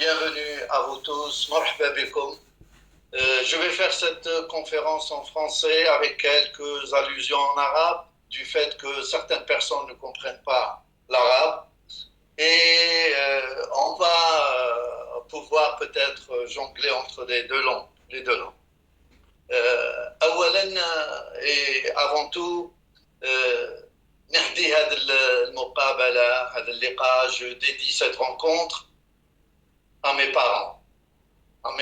bienvenue à vous tous. Marhaba bikoum. Je vais faire cette conférence en français avec quelques allusions en arabe, du fait que certaines personnes ne comprennent pas l'arabe. Et on va pouvoir peut-être jongler entre les deux langues. أولاً et avant tout, نهدي هذه المقابلة هذا اللقاء. Je dédie cette rencontre à mes parents, à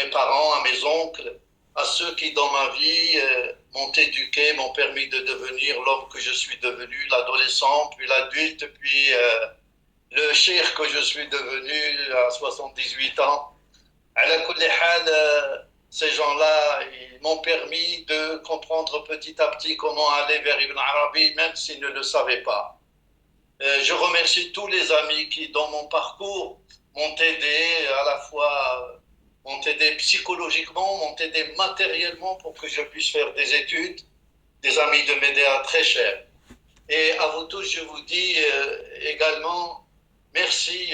mes oncles, à ceux qui dans ma vie m'ont éduqué, m'ont permis de devenir l'homme que je suis devenu, l'adolescent, puis l'adulte, puis le cheikh que je suis devenu à 78 ans. على كل حال, ces gens-là, ils m'ont permis de comprendre petit à petit comment aller vers Ibn Arabi, même s'ils ne le savaient pas. Je remercie tous les amis qui, dans mon parcours, m'ont aidé à la fois, m'ont aidé psychologiquement, m'ont aidé matériellement pour que je puisse faire des études, des amis de Médéa très chers. Et à vous tous, je vous dis également merci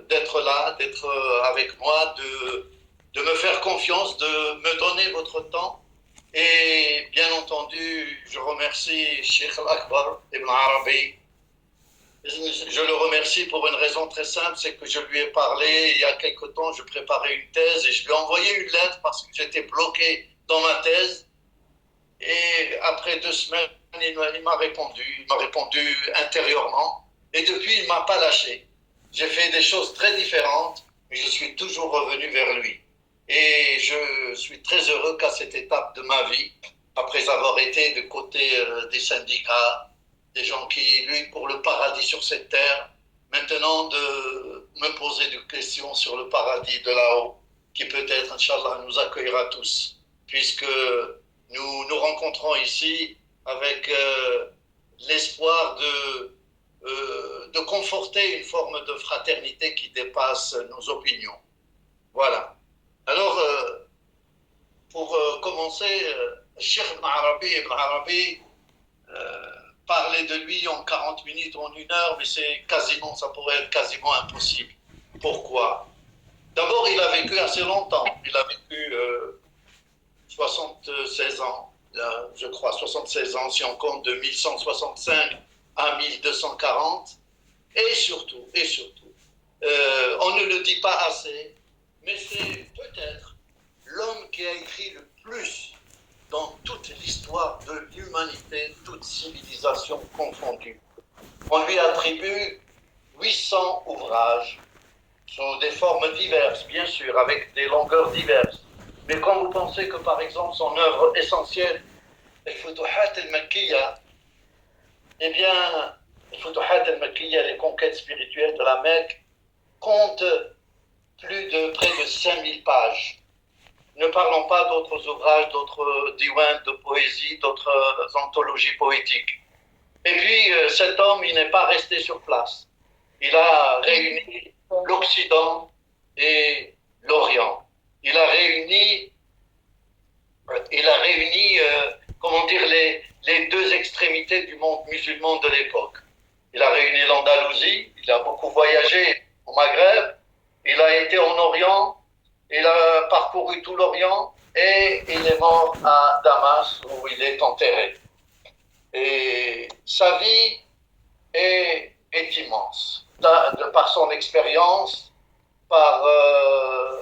d'être là, d'être avec moi, de me faire confiance, de me donner votre temps. Et bien entendu, je remercie Cheikh Al-Akbar Ibn Arabi. Je le remercie pour une raison très simple, c'est que je lui ai parlé il y a quelque temps, je préparais une thèse et je lui ai envoyé une lettre parce que j'étais bloqué dans ma thèse. Et après 2 semaines, il m'a répondu intérieurement. Et depuis, il ne m'a pas lâché. J'ai fait des choses très différentes, mais je suis toujours revenu vers lui. Et je suis très heureux qu'à cette étape de ma vie, après avoir été de côté des syndicats, des gens qui luttent pour le paradis sur cette terre, maintenant de me poser des questions sur le paradis de là-haut, qui peut-être, Inch'Allah, nous accueillera tous, puisque nous nous rencontrons ici avec l'espoir de conforter une forme de fraternité qui dépasse nos opinions. Voilà. Alors, pour commencer, Cheikh Ibn Arabi, parler de lui en 40 minutes ou en 1 heure, mais ça pourrait être quasiment impossible. Pourquoi? D'abord, il a vécu assez longtemps. Il a vécu 76 ans, je crois, 76 ans, si on compte de 1165 à 1240. Et surtout, on ne le dit pas assez, mais c'est peut-être l'homme qui a écrit le plus dans toute l'histoire de l'humanité, toute civilisation confondue. On lui attribue 800 ouvrages sous des formes diverses, bien sûr, avec des longueurs diverses. Mais quand vous pensez que, par exemple, son œuvre essentielle, Al-Futuhat al-Makkiya, eh bien, Al-Futuhat al-Makkiya, les conquêtes spirituelles de la Mecque, compte près de 5000 pages. Ne parlons pas d'autres ouvrages, d'autres diwan de poésie, d'autres anthologies poétiques. Et puis, cet homme, il n'est pas resté sur place. Il a réuni l'Occident et l'Orient. Il a réuni comment dire, les 2 extrémités du monde musulman de l'époque. Il a réuni l'Andalousie, il a beaucoup voyagé au Maghreb, il a été en Orient, il a parcouru tout l'Orient et il est mort à Damas où il est enterré. Et sa vie est immense, par son expérience, par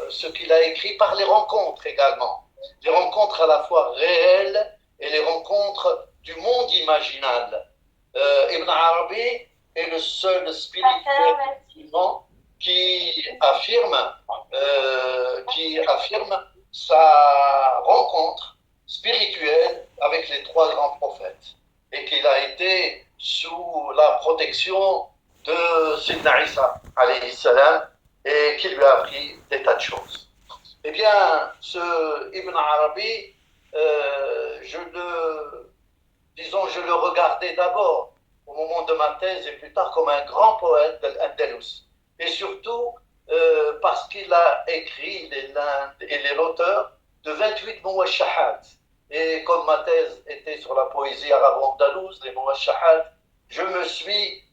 ce qu'il a écrit, par les rencontres également. Les rencontres à la fois réelles et les rencontres du monde imaginal. Ibn Arabi est le seul spirituel musulman qui affirme sa rencontre spirituelle avec les 3 grands prophètes et qu'il a été sous la protection de Sidna Isa alayhi salam et qui lui a appris des tas de choses. Eh bien, ce Ibn Arabi, je le regardais d'abord au moment de ma thèse et plus tard comme un grand poète de l'Andalus. Et surtout parce qu'il a écrit, il est l'auteur de 28 mouwashahat. Et comme ma thèse était sur la poésie arabo-andalouse, les mouwashahat, je me suis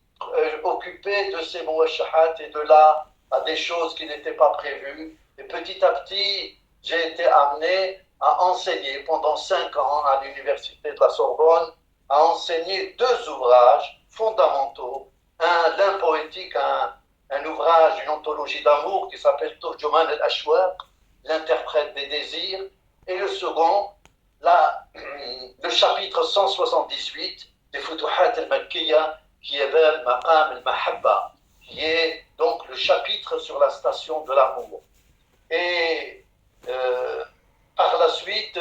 occupé de ces mouwashahat et de la à des choses qui n'étaient pas prévues. Et petit à petit, j'ai été amené à enseigner pendant 5 ans à l'université de la Sorbonne, à enseigner 2 ouvrages fondamentaux. L'un poétique, un ouvrage, une anthologie d'amour qui s'appelle Turjuman al-Ashwaq, l'interprète des désirs, et le second, le chapitre 178 des Futuhat al-Makkiya, qui est Bab Maqam al-Mahabba, qui est donc le chapitre sur la station de l'amour. Et par la suite,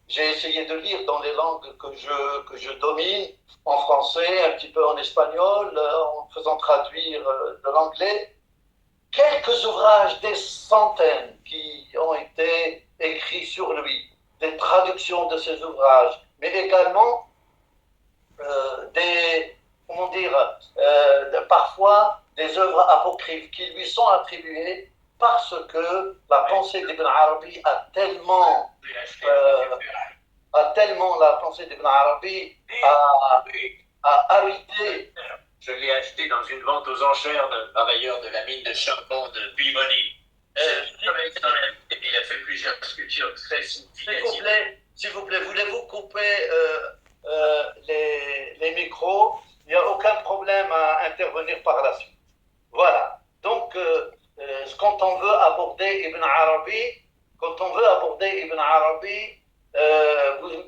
j'ai essayé de lire dans les langues que je domine, en français, un petit peu en espagnol, en faisant traduire de l'anglais, quelques ouvrages, des centaines qui ont été écrits sur lui, des traductions de ces ouvrages, mais également parfois des œuvres apocryphes qui lui sont attribuées parce que la pensée d'Ibn Arabi a tellement la pensée d'Ibn Arabi a habité. Je l'ai acheté dans une vente aux enchères d'un travailleur de la mine de charbon de Peabody. Il a fait plusieurs sculptures très significatives. S'il vous plaît, voulez-vous couper les micros? Il n'y a aucun problème à intervenir par la suite. Voilà. Donc, quand on veut aborder Ibn Arabi,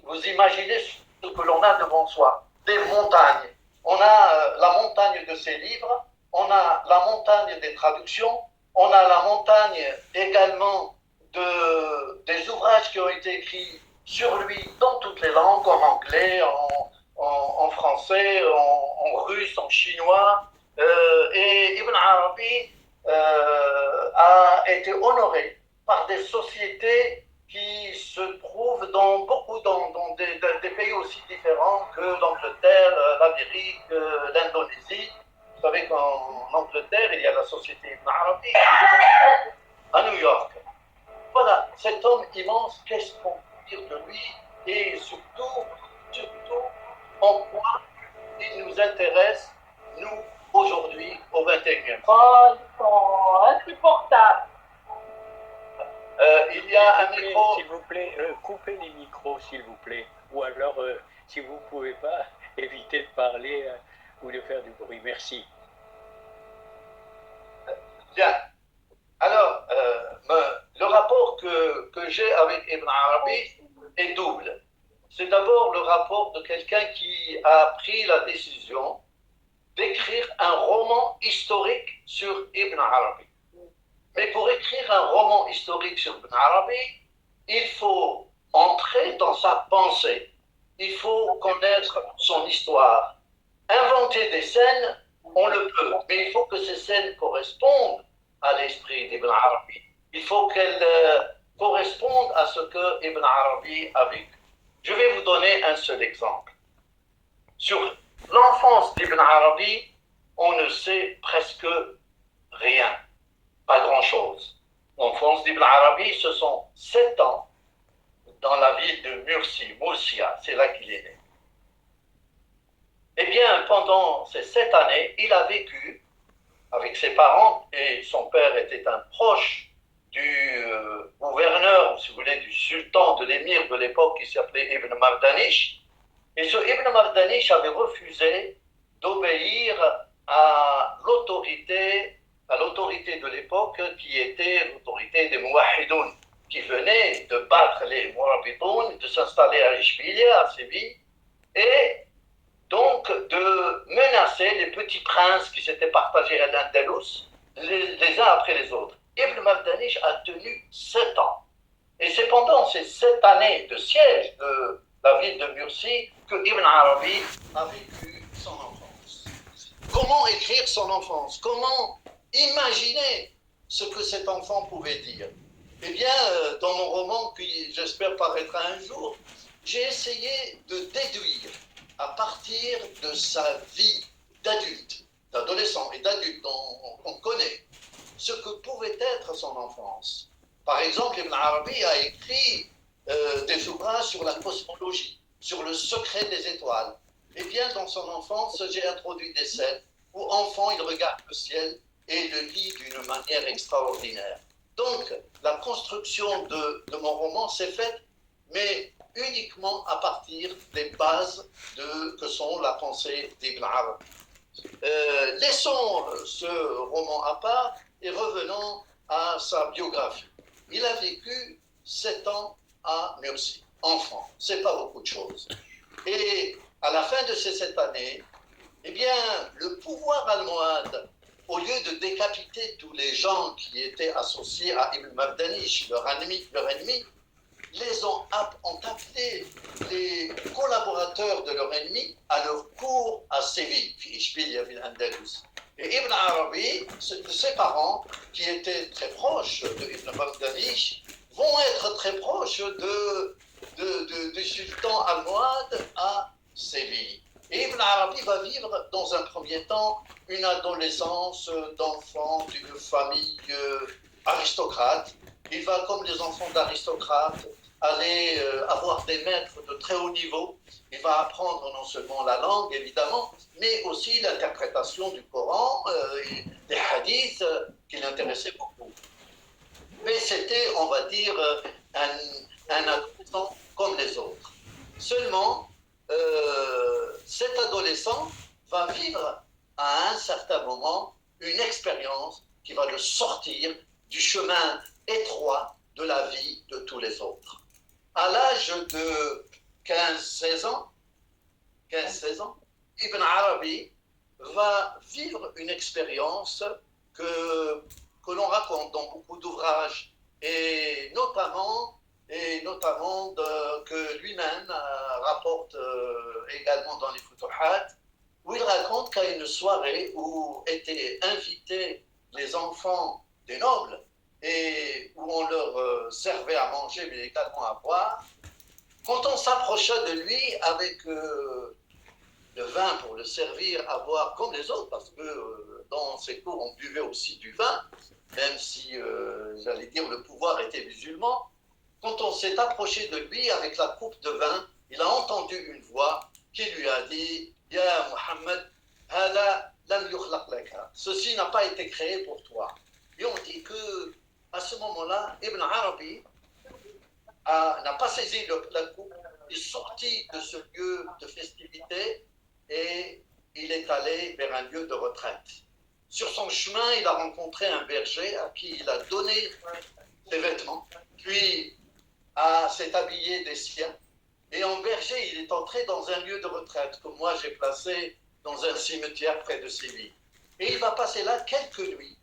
vous imaginez ce que l'on a devant soi. Des montagnes. On a la montagne de ses livres, on a la montagne des traductions, on a la montagne également des ouvrages qui ont été écrits sur lui dans toutes les langues, en anglais, en français, en russe, en chinois. Et Ibn Arabi a été honoré par des sociétés qui se trouvent dans des pays aussi différents que l'Angleterre, l'Amérique, l'Indonésie. Vous savez qu'en Angleterre, il y a la société Ibn Arabi à New York. Voilà, cet homme immense, qu'est-ce qu'on peut dire de lui et surtout, en quoi il nous intéresse, nous, aujourd'hui, au XXIe siècle. Oh, ils sont insupportables. Il y a un micro. S'il vous plaît, coupez les micros, s'il vous plaît. Ou alors, si vous ne pouvez pas, évitez de parler ou de faire du bruit. Merci. Bien. Alors, le rapport que j'ai avec Ibn Arabi est double. C'est d'abord le rapport de quelqu'un qui a pris la décision d'écrire un roman historique sur Ibn Arabi. Mais pour écrire un roman historique sur Ibn Arabi, il faut entrer dans sa pensée. Il faut connaître son histoire. Inventer des scènes, on le peut, mais il faut que ces scènes correspondent à l'esprit d'Ibn Arabi. Il faut qu'elles correspondent à ce que Ibn Arabi a vécu. Je vais vous donner un seul exemple. Sur l'enfance d'Ibn Arabi, on ne sait presque rien. Pas grand-chose. L'enfance d'Ibn Arabi, ce sont 7 ans dans la ville de Murcia, c'est là qu'il est né. Eh bien, pendant ces 7 années, il a vécu avec ses parents, et son père était un proche du gouverneur, ou si vous voulez, du sultan, de l'émir de l'époque qui s'appelait Ibn Mardanish. Et ce Ibn Mardanish avait refusé d'obéir à l'autorité de l'époque qui était l'autorité des Mouahidoun, qui venaient de battre les Mourabitoun, de s'installer à Ishbilia, à Séville, et donc de menacer les petits princes qui s'étaient partagés à l'Andalous, les uns après les autres. Ibn Mardanish a tenu 7 ans. Et c'est pendant ces 7 années de siège de la ville de Murcie que Ibn Arabi a vécu son enfance. Comment écrire son enfance? Comment imaginer ce que cet enfant pouvait dire? Eh bien, dans mon roman, qui j'espère paraîtra un jour, j'ai essayé de déduire, à partir de sa vie d'adulte, d'adolescent et d'adulte qu'on connaît, ce que pouvait être son enfance. Par exemple, Ibn Arabi a écrit des ouvrages sur la cosmologie, sur le secret des étoiles. Eh bien, dans son enfance, j'ai introduit des scènes où enfant, il regarde le ciel et le lit d'une manière extraordinaire. Donc, la construction de mon roman s'est faite, mais uniquement à partir des bases que sont la pensée d'Ibn Arabi. Laissons ce roman à part et revenons à sa biographie. Il a vécu 7 ans à Murcie, enfant. C'est pas beaucoup de choses. Et à la fin de ces 7 années, eh bien, le pouvoir almohade, au lieu de décapiter tous les gens qui étaient associés à Ibn Mardanish, leur ennemi, les ont appelé les collaborateurs de leur ennemi à leur cour à Séville, et Ibn Arabi, ses parents, qui étaient très proches de Ibn Mardanish, vont être très proches du sultan almohade à Séville. Et Ibn Arabi va vivre dans un premier temps une adolescence d'enfant d'une famille aristocrate. Il va, comme les enfants d'aristocrates, aller avoir des maîtres de très haut niveau. Il va apprendre non seulement la langue, évidemment, mais aussi l'interprétation du Coran, des hadiths qui l'intéressaient beaucoup. Mais c'était, on va dire, un adolescent comme les autres. Seulement, cet adolescent va vivre à un certain moment une expérience qui va le sortir du chemin étroit de la vie de tous les autres. À l'âge de 15-16 ans, Ibn Arabi va vivre une expérience que l'on raconte dans beaucoup d'ouvrages, et notamment que lui-même rapporte également dans les Futuhat, où il raconte qu'à une soirée où étaient invités les enfants des nobles et où on leur servait à manger mais également à boire, quand on s'approcha de lui avec le vin pour le servir à boire comme les autres, parce que dans ces cours on buvait aussi du vin, même si, j'allais dire, le pouvoir était musulman. Quand on s'est approché de lui avec la coupe de vin, il a entendu une voix qui lui a dit « Ya Muhammad, hada lam yukhlaq laka » ceci n'a pas été créé pour toi. Et on dit que à ce moment-là, Ibn Arabi n'a pas saisi la coupe, il est sorti de ce lieu de festivité et il est allé vers un lieu de retraite. Sur son chemin, il a rencontré un berger à qui il a donné ses vêtements, puis s'est habillé des siens. Et en berger, il est entré dans un lieu de retraite que moi j'ai placé dans un cimetière près de Séville. Et il va passer là quelques nuits,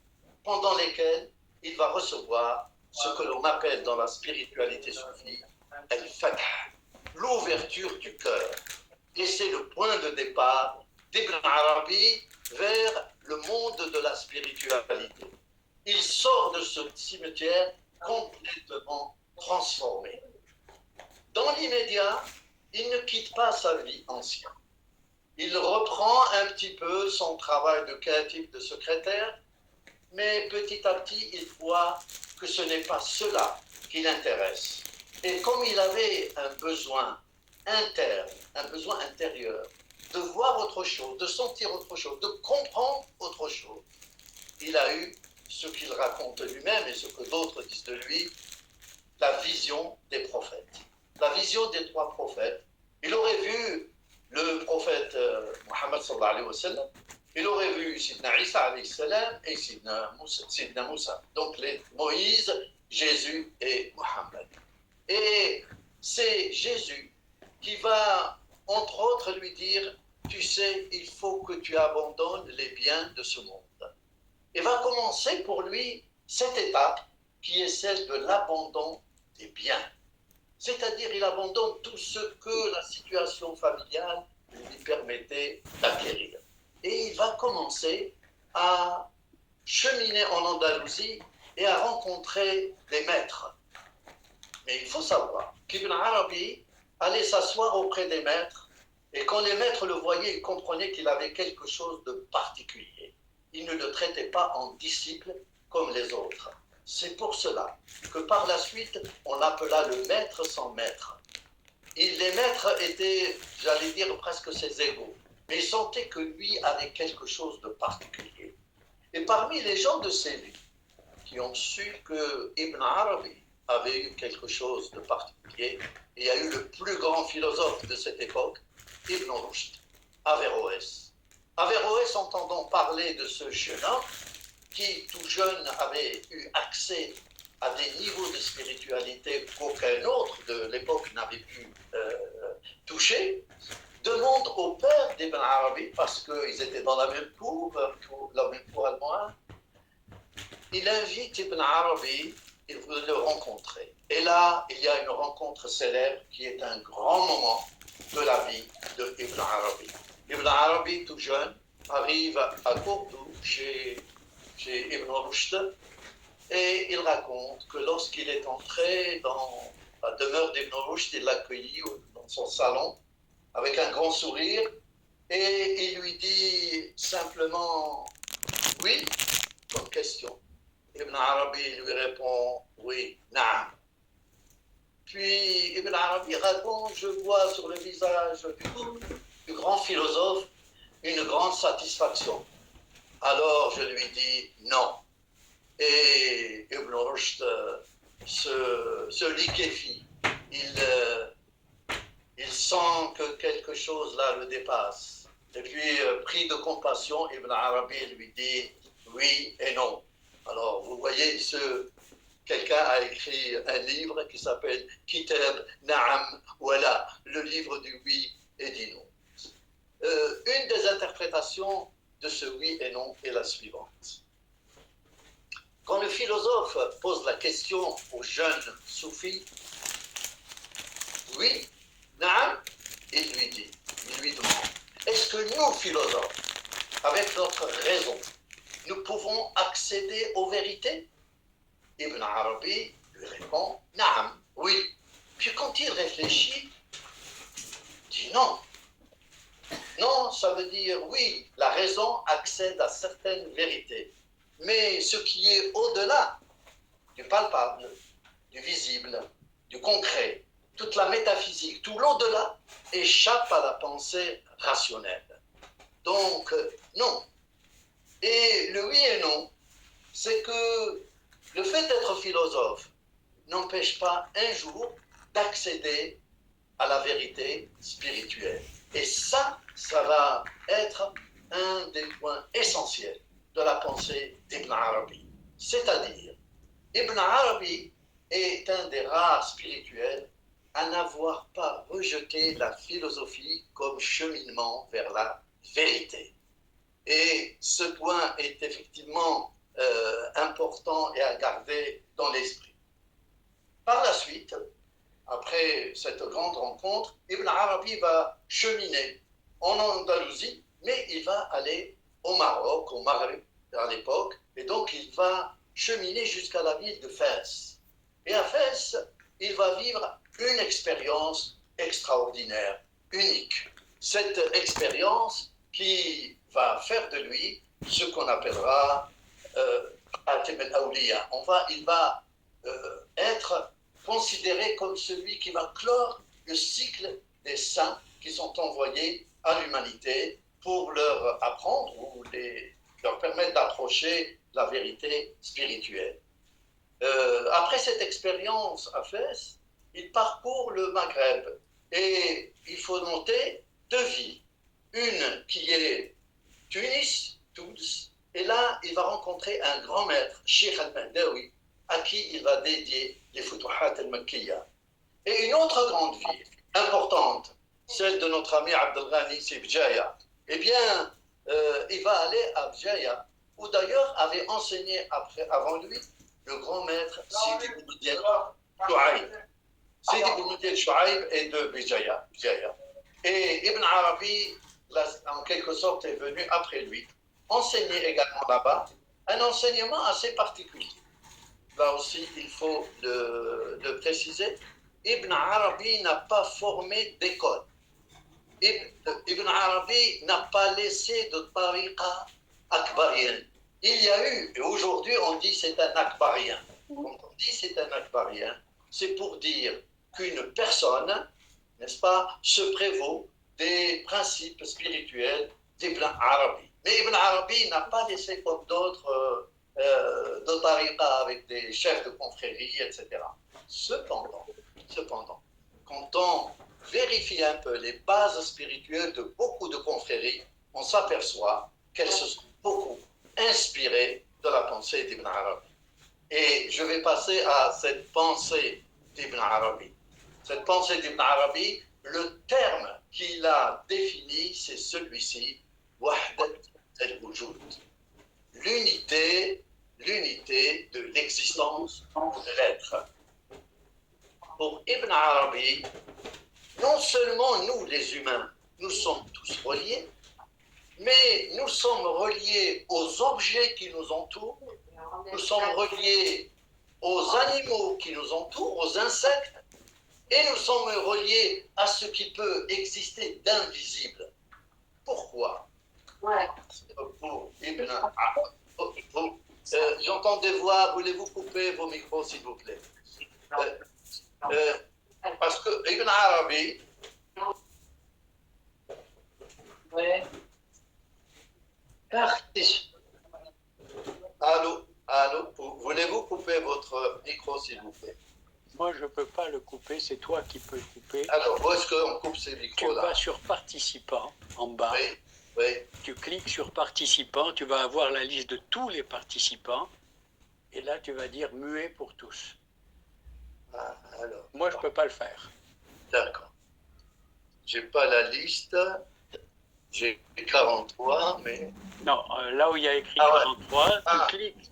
pendant lesquelles il va recevoir ce que l'on appelle dans la spiritualité soufie al-fath, l'ouverture du cœur. Et c'est le point de départ d'Ibn Arabi vers le monde de la spiritualité. Il sort de ce cimetière complètement transformé. Dans l'immédiat, il ne quitte pas sa vie ancienne. Il reprend un petit peu son travail de katib, de secrétaire, mais petit à petit, il voit que ce n'est pas cela qui l'intéresse. Et comme il avait un besoin interne, un besoin intérieur, de voir autre chose, de sentir autre chose, de comprendre autre chose, il a eu ce qu'il raconte lui-même et ce que d'autres disent de lui, la vision des prophètes. La vision des 3 prophètes. Il aurait vu le prophète Mohammed sallallahu alayhi wa sallam, il aurait vu Sidna Isa alayhi salam et Sidna Moussa. Donc les Moïse, Jésus et Mohammed. Et c'est Jésus qui va, entre autres, lui dire « Tu sais, il faut que tu abandonnes les biens de ce monde. » Et va commencer pour lui cette étape qui est celle de l'abandon des biens. C'est-à-dire, il abandonne tout ce que la situation familiale lui permettait d'acquérir. Et il va commencer à cheminer en Andalousie et à rencontrer des maîtres. Mais il faut savoir qu'Ibn Arabi allait s'asseoir auprès des maîtres et quand les maîtres le voyaient, ils comprenaient qu'il avait quelque chose de particulier. Il ne le traitait pas en disciple comme les autres. C'est pour cela que par la suite, on appela le maître sans maître. Et les maîtres étaient, j'allais dire, presque ses égaux. Mais il sentait que lui avait quelque chose de particulier. Et parmi les gens de Séville qui ont su que Ibn Arabi avait eu quelque chose de particulier, il y a eu le plus grand philosophe de cette époque, Ibn Rushd, Averroès. Averroès, entendant parler de ce jeune homme, qui tout jeune avait eu accès à des niveaux de spiritualité qu'aucun autre de l'époque n'avait pu toucher, demande au père d'Ibn Arabi, parce qu'ils étaient dans la même cour allemande, il invite Ibn Arabi, il veut le rencontrer. Et là, il y a une rencontre célèbre qui est un grand moment de la vie d'Ibn Arabi. Ibn Arabi, tout jeune, arrive à Cordoue, chez Ibn Rushd, et il raconte que lorsqu'il est entré dans la demeure d'Ibn Rushd, il l'accueillit dans son salon avec un grand sourire, et il lui dit simplement « oui » comme question. Ibn Arabi lui répond « oui, naam ». Puis Ibn Arabi répond « je vois sur le visage du grand philosophe une grande satisfaction ». Alors je lui dis « non ». Et Ibn Rushd se liquéfie. Il sent que quelque chose là le dépasse. Et puis, pris de compassion, Ibn Arabi lui dit oui et non. Alors, vous voyez, quelqu'un a écrit un livre qui s'appelle Kitab Na'am Wala, le livre du oui et du non. Une des interprétations de ce oui et non est la suivante. Quand le philosophe pose la question aux jeunes soufis, oui, Na'am, il lui demande, est-ce que nous, philosophes, avec notre raison, nous pouvons accéder aux vérités? Ibn Arabi lui répond, Na'am, oui. Puis quand il réfléchit, il dit non. Non, ça veut dire oui, la raison accède à certaines vérités. Mais ce qui est au-delà du palpable, du visible, du concret, toute la métaphysique, tout l'au-delà échappe à la pensée rationnelle. Donc, non. Et le oui et non, c'est que le fait d'être philosophe n'empêche pas un jour d'accéder à la vérité spirituelle. Et ça va être un des points essentiels de la pensée d'Ibn Arabi. C'est-à-dire, Ibn Arabi est un des rares spirituels à n'avoir pas rejeté la philosophie comme cheminement vers la vérité. Et ce point est effectivement important et à garder dans l'esprit. Par la suite, après cette grande rencontre, Ibn Arabi va cheminer en Andalousie, mais il va aller au Maroc, au Maghreb à l'époque, et donc il va cheminer jusqu'à la ville de Fès. Et à Fès, il va vivre une expérience extraordinaire, unique. Cette expérience qui va faire de lui ce qu'on appellera Khatim al-Awliya. Il va être considéré comme celui qui va clore le cycle des saints qui sont envoyés à l'humanité pour leur apprendre ou leur permettre d'approcher la vérité spirituelle. Après cette expérience à Fès, il parcourt le Maghreb et il faut noter deux villes. Une qui est Tunis, et là il va rencontrer un grand maître, Cheikh al-Mahdawi, à qui il va dédier les Futuhat al-Makkiyya. Et une autre grande ville importante, celle de notre ami Abdelghani, c'est Bjaya. Eh bien, il va aller à Bjaya, où d'ailleurs avait enseigné avant lui le grand maître Sidi Boudiel Chouaïb. Sidi Boudiel Chouaïb est de Bjaya. Et Ibn Arabi, en quelque sorte, est venu après lui, enseigner également là-bas, un enseignement assez particulier. Là aussi, il faut le préciser, Ibn Arabi n'a pas formé d'école. Ibn Arabi n'a pas laissé de tariqa akbarien. Il y a eu, et aujourd'hui on dit c'est un akbarien. Quand on dit c'est un akbarien, c'est pour dire qu'une personne, n'est-ce pas, se prévaut des principes spirituels d'Ibn Arabi. Mais Ibn Arabi n'a pas laissé comme d'autres de tariqa avec des chefs de confrérie, etc. Cependant, quand on vérifie un peu les bases spirituelles de beaucoup de confréries, on s'aperçoit qu'elles se sont beaucoup inspirées de la pensée d'Ibn Arabi. Et je vais passer à cette pensée d'Ibn Arabi. Cette pensée d'Ibn Arabi, le terme qu'il a défini, c'est celui-ci, Wahdat al-Wujud. L'unité de l'existence de l'être. Pour Ibn Arabi, non seulement nous, les humains, nous sommes tous reliés, mais nous sommes reliés aux objets qui nous entourent, nous sommes reliés aux animaux qui nous entourent, aux insectes, et nous sommes reliés à ce qui peut exister d'invisible. Pourquoi? Pour Ibn Arabi. J'entends des voix, voulez-vous couper vos micros, s'il vous plaît? Parce que Ibn Arabi, allô, voulez-vous couper votre micro, s'il vous plaît? Moi, je ne peux pas le couper, c'est toi qui peux le couper. Alors, où est-ce qu'on coupe ces Tu micros-là? vas sur participants, en bas. Oui. Tu cliques sur participants, tu vas avoir la liste de tous les participants. Et là, tu vas dire muet pour tous. Alors, Moi, je ne peux pas le faire. d'accord. J'ai pas la liste. J'ai 43, mais... Non, là où il y a écrit Ah ouais. 43,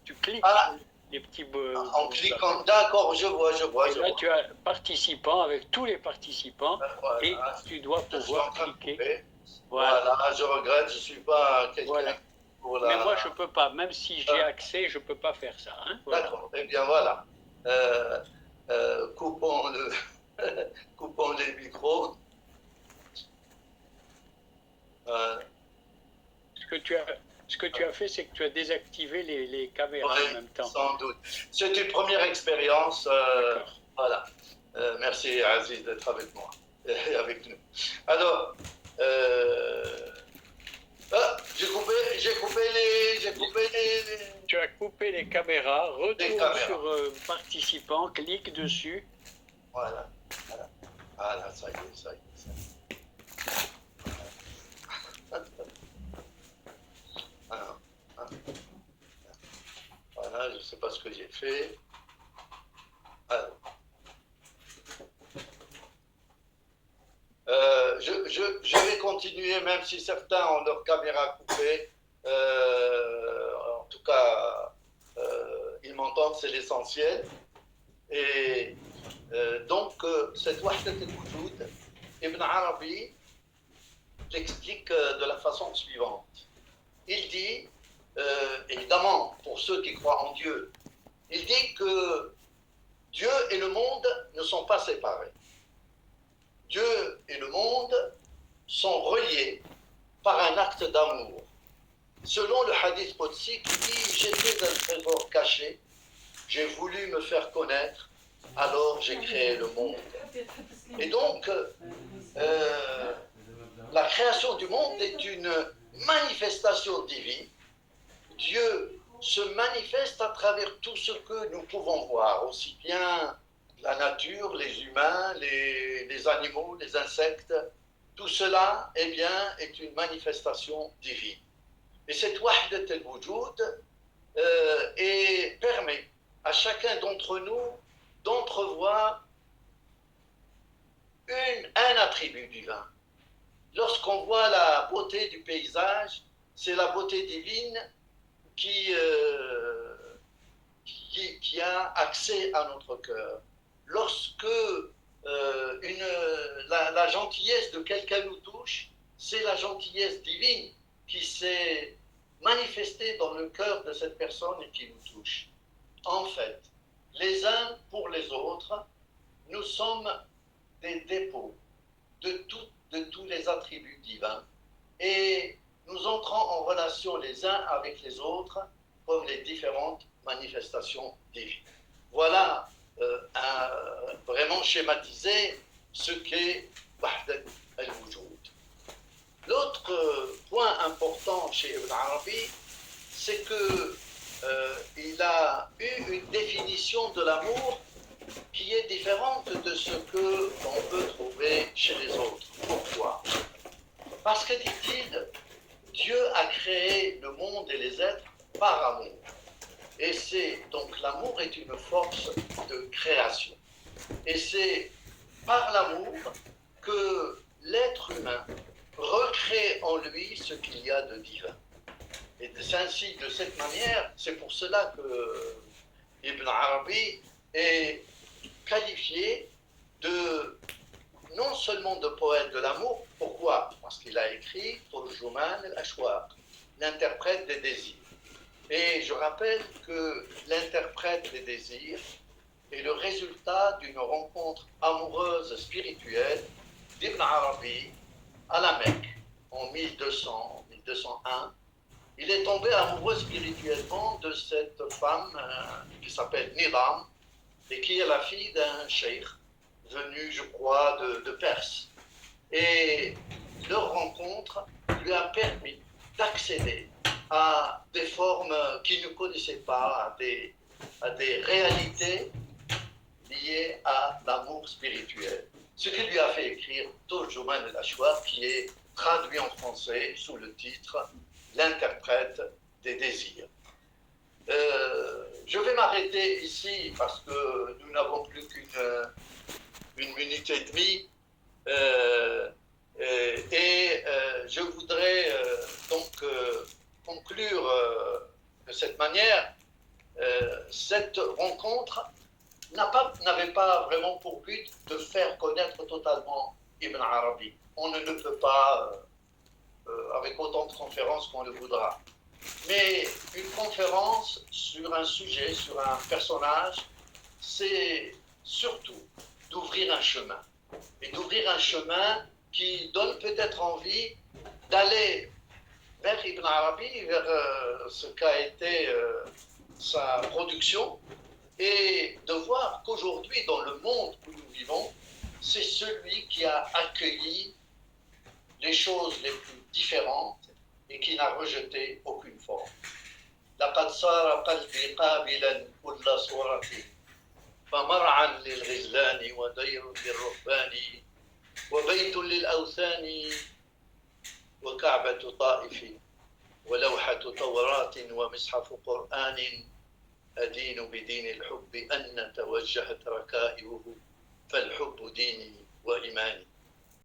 tu cliques sur les petits... en cliquant, d'accord, je vois. Et là, tu as participants avec tous les participants Voilà. et tu dois Je suis en pouvoir train de cliquer. couper. Voilà. Voilà, je regrette, je ne suis pas quelqu'un Voilà. pour la... Mais moi, je ne peux pas. Même si j'ai accès, je ne peux pas faire ça. Hein. Voilà. D'accord, eh bien voilà. Coupons les micros. Ce que tu as fait, c'est que tu as désactivé les caméras en même temps. Sans doute. C'est une première expérience. D'accord. Voilà. Merci Aziz d'être avec moi et avec nous. Alors, j'ai coupé les... Tu as coupé les caméras, retourne sur participants, clique dessus. Voilà, ça y est. Voilà, je ne sais pas ce que j'ai fait. Alors. Je vais continuer, même si certains ont leur caméra coupée. En tout cas, ils m'entendent, c'est l'essentiel. Et donc, cette Wahdat al-Wujud, Ibn Arabi l'explique de la façon suivante. Il dit, évidemment, pour ceux qui croient en Dieu, il dit que Dieu et le monde ne sont pas séparés. Dieu et le monde sont reliés par un acte d'amour. Selon le hadith Qudsi qui dit « J'étais un trésor caché, j'ai voulu me faire connaître, alors j'ai créé le monde. » Et donc, la création du monde est une manifestation divine. Dieu se manifeste à travers tout ce que nous pouvons voir, aussi bien la nature, les humains, les animaux, les insectes. Tout cela, eh bien, est une manifestation divine. Et cette Wahdat al-Wujud permet à chacun d'entre nous d'entrevoir un attribut divin. Lorsqu'on voit la beauté du paysage, c'est la beauté divine qui a accès à notre cœur. Lorsque la gentillesse de quelqu'un nous touche, c'est la gentillesse divine qui s'est manifestée dans le cœur de cette personne et qui nous touche. En fait, les uns pour les autres, nous sommes des dépôts de tous les attributs divins et nous entrons en relation les uns avec les autres comme les différentes manifestations divines. Voilà vraiment schématiser ce qu'est Wahdat al-Wujud. L'autre point important chez Ibn Arabi, c'est qu'il a eu une définition de l'amour qui est différente de ce que l'on peut trouver chez les autres. Pourquoi? Parce que, dit-il, Dieu a créé le monde et les êtres par amour. Et donc l'amour est une force de création. Et c'est par l'amour que l'être humain recrée en lui ce qu'il y a de divin. Et c'est ainsi, de cette manière, c'est pour cela que Ibn Arabi est qualifié non seulement de poète de l'amour. Pourquoi? Parce qu'il a écrit Turjuman al-Ashwaq, l'interprète des désirs. Et je rappelle que l'interprète des désirs est le résultat d'une rencontre amoureuse spirituelle d'Ibn Arabi à la Mecque en 1201. Il est tombé amoureux spirituellement de cette femme qui s'appelle Nidam et qui est la fille d'un cheikh venu, je crois, de Perse. Et leur rencontre lui a permis d'accéder à des formes qu'il ne connaissait pas, à des réalités liées à l'amour spirituel. Ce qui lui a fait écrire Turjuman al-Ashwaq, qui est traduit en français sous le titre L'interprète des désirs. Je vais m'arrêter ici parce que nous n'avons plus qu'une minute et demie. Je voudrais donc conclure de cette manière. Cette rencontre n'avait pas vraiment pour but de faire connaître totalement Ibn Arabi. On ne le peut pas avec autant de conférences qu'on le voudra. Mais une conférence sur un sujet, sur un personnage, c'est surtout d'ouvrir un chemin. Et d'ouvrir un chemin qui donne peut-être envie d'aller vers Ibn Arabi, vers ce qu'a été sa production, et de voir qu'aujourd'hui, dans le monde où nous vivons, c'est celui qui a accueilli les choses les plus différentes et qui n'a rejeté aucune forme. لقد صار قلبي قابلا كل صورة فمرعى للغزلان ودير للرهبان وبيت للأوثان وكعبة طائف ولوحة توراة ومصحف قرآن أدين بدين الحب أن توجهت ركائبه فالحب ديني وإيماني